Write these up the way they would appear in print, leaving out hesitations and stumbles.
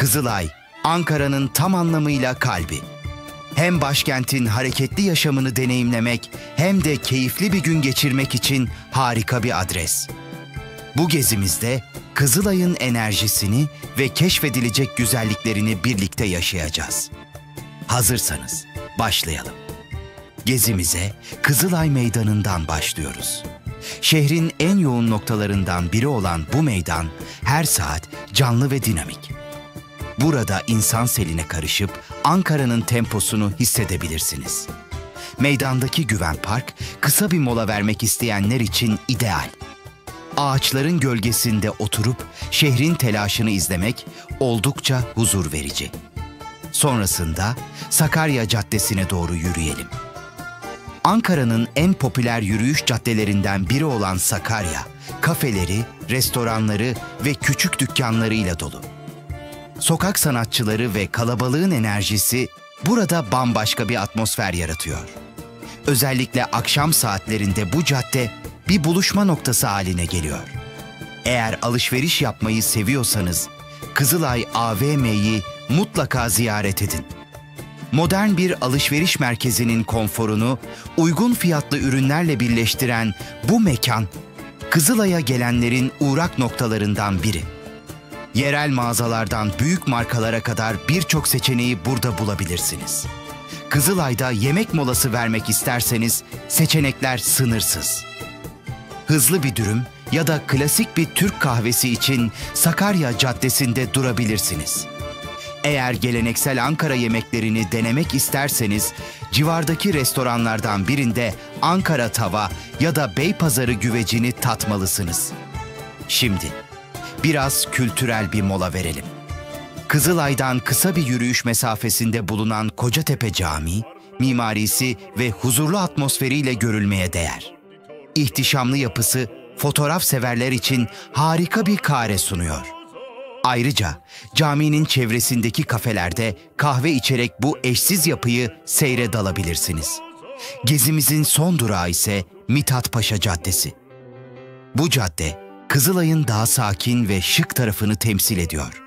Kızılay, Ankara'nın tam anlamıyla kalbi. Hem başkentin hareketli yaşamını deneyimlemek hem de keyifli bir gün geçirmek için harika bir adres. Bu gezimizde Kızılay'ın enerjisini ve keşfedilecek güzelliklerini birlikte yaşayacağız. Hazırsanız başlayalım. Gezimize Kızılay Meydanı'ndan başlıyoruz. Şehrin en yoğun noktalarından biri olan bu meydan her saat canlı ve dinamik. Burada insan seline karışıp Ankara'nın temposunu hissedebilirsiniz. Meydandaki Güven Park, kısa bir mola vermek isteyenler için ideal. Ağaçların gölgesinde oturup şehrin telaşını izlemek oldukça huzur verici. Sonrasında Sakarya Caddesi'ne doğru yürüyelim. Ankara'nın en popüler yürüyüş caddelerinden biri olan Sakarya, kafeleri, restoranları ve küçük dükkanlarıyla dolu. Sokak sanatçıları ve kalabalığın enerjisi burada bambaşka bir atmosfer yaratıyor. Özellikle akşam saatlerinde bu cadde bir buluşma noktası haline geliyor. Eğer alışveriş yapmayı seviyorsanız Kızılay AVM'yi mutlaka ziyaret edin. Modern bir alışveriş merkezinin konforunu uygun fiyatlı ürünlerle birleştiren bu mekan, Kızılay'a gelenlerin uğrak noktalarından biri. Yerel mağazalardan büyük markalara kadar birçok seçeneği burada bulabilirsiniz. Kızılay'da yemek molası vermek isterseniz seçenekler sınırsız. Hızlı bir dürüm ya da klasik bir Türk kahvesi için Sakarya Caddesi'nde durabilirsiniz. Eğer geleneksel Ankara yemeklerini denemek isterseniz civardaki restoranlardan birinde Ankara tava ya da Beypazarı güvecini tatmalısınız. Şimdi biraz kültürel bir mola verelim. Kızılay'dan kısa bir yürüyüş mesafesinde bulunan Kocatepe Camii, mimarisi ve huzurlu atmosferiyle görülmeye değer. İhtişamlı yapısı fotoğraf severler için harika bir kare sunuyor. Ayrıca caminin çevresindeki kafelerde kahve içerek bu eşsiz yapıyı seyre dalabilirsiniz. Gezimizin son durağı ise Mithat Paşa Caddesi. Bu cadde, Kızılay'ın daha sakin ve şık tarafını temsil ediyor.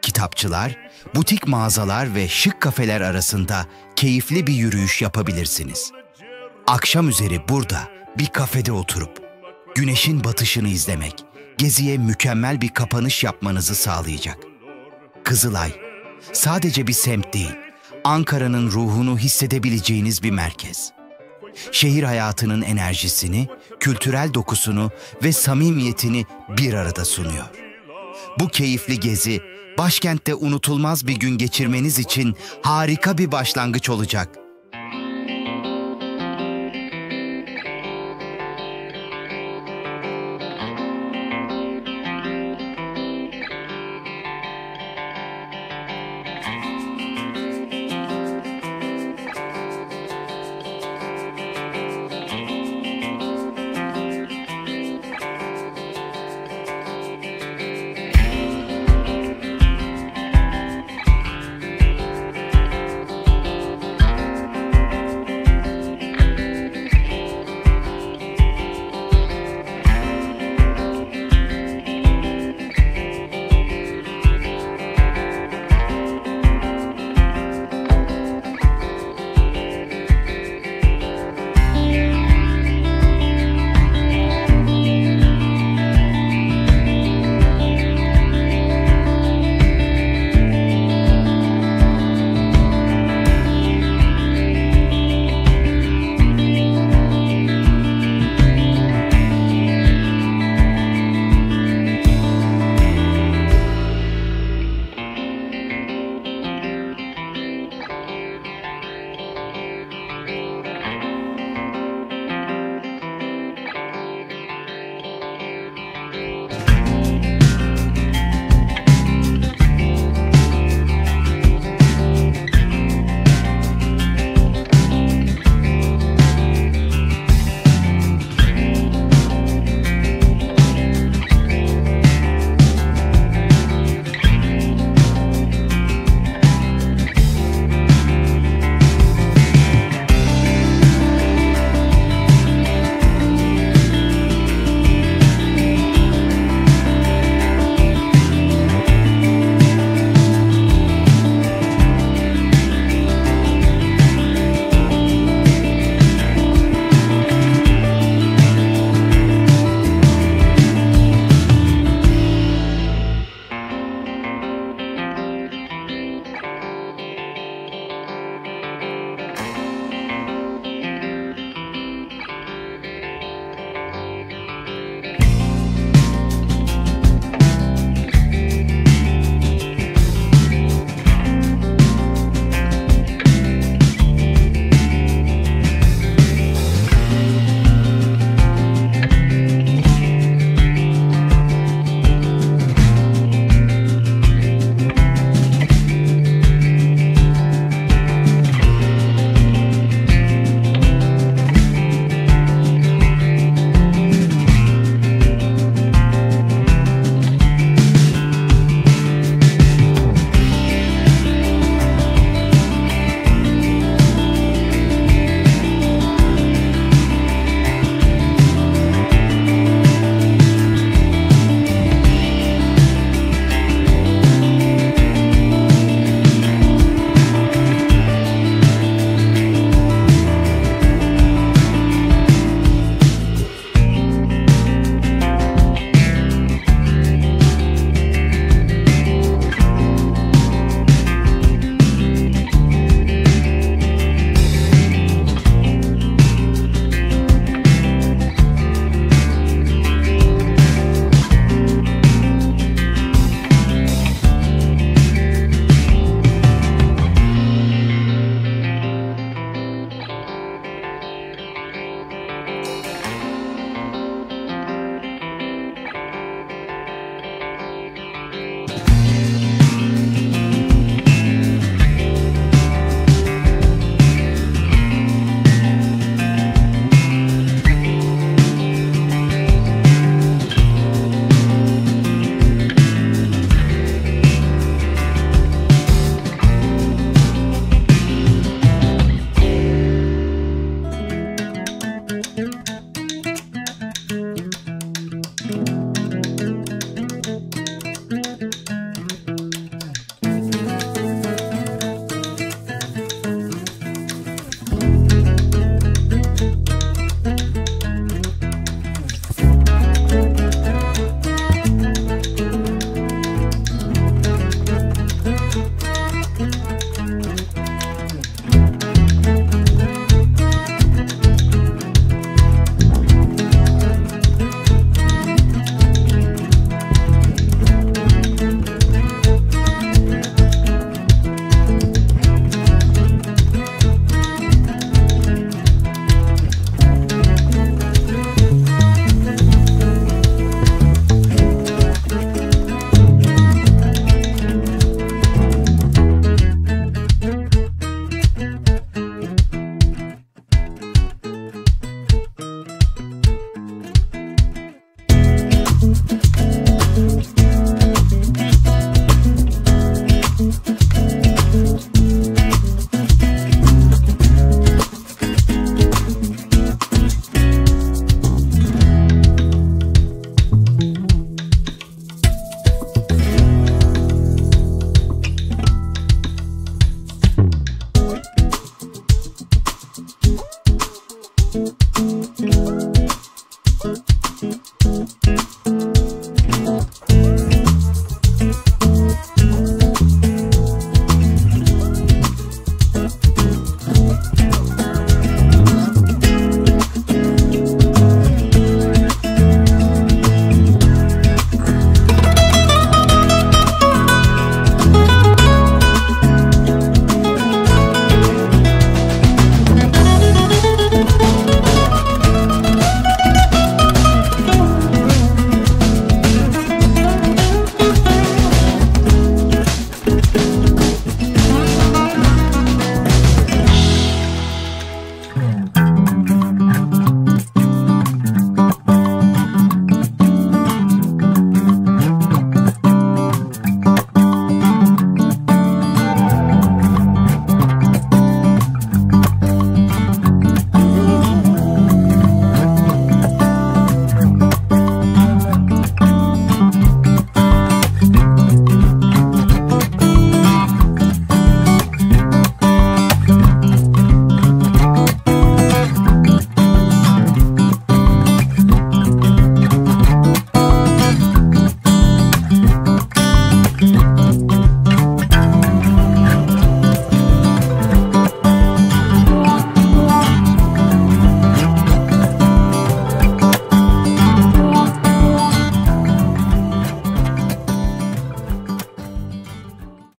Kitapçılar, butik mağazalar ve şık kafeler arasında keyifli bir yürüyüş yapabilirsiniz. Akşam üzeri burada bir kafede oturup güneşin batışını izlemek, geziye mükemmel bir kapanış yapmanızı sağlayacak. Kızılay, sadece bir semt değil, Ankara'nın ruhunu hissedebileceğiniz bir merkez. Şehir hayatının enerjisini, kültürel dokusunu ve samimiyetini bir arada sunuyor. Bu keyifli gezi, başkentte unutulmaz bir gün geçirmeniz için harika bir başlangıç olacak.